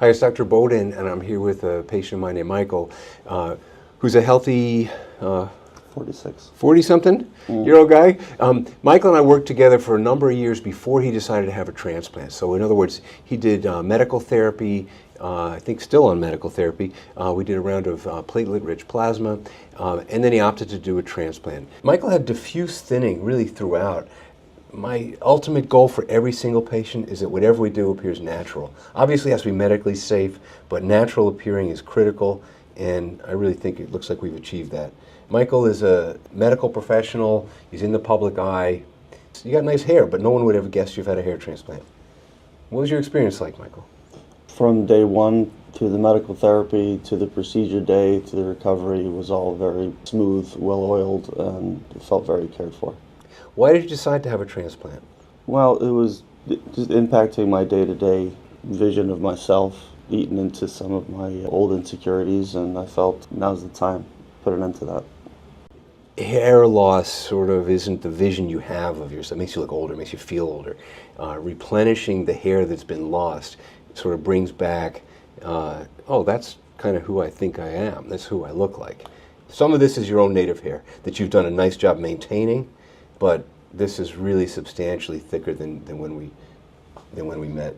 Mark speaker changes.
Speaker 1: Hi, it's Dr. Boden, and I'm here with a patient of mine named Michael, who's a healthy 40-something-year-old guy. Michael and I worked together for a number of years before he decided to have a transplant. So in other words, he did medical therapy, I think still on medical therapy. We did a round of platelet-rich plasma, and then he opted to do a transplant. Michael had diffuse thinning really throughout. My ultimate goal for every single patient is that whatever we do appears natural. Obviously it has to be medically safe, but natural appearing is critical, and I really think it looks like we've achieved that. Michael is a medical professional, he's in the public eye. You got nice hair, but no one would ever guess you've had a hair transplant. What was your experience like, Michael?
Speaker 2: From day one to the medical therapy, to the procedure day, to the recovery, was all very smooth, well-oiled, and felt very cared for.
Speaker 1: Why did you decide to have a transplant?
Speaker 2: Well, it was just impacting my day-to-day vision of myself, eating into some of my old insecurities, and I felt now's the time to put an end to that.
Speaker 1: Hair loss sort of isn't the vision you have of yourself. It makes you look older, makes you feel older. Replenishing the hair that's been lost sort of brings back, oh, that's kind of who I think I am. That's who I look like. Some of this is your own native hair that you've done a nice job maintaining, but this is really substantially thicker than when we met.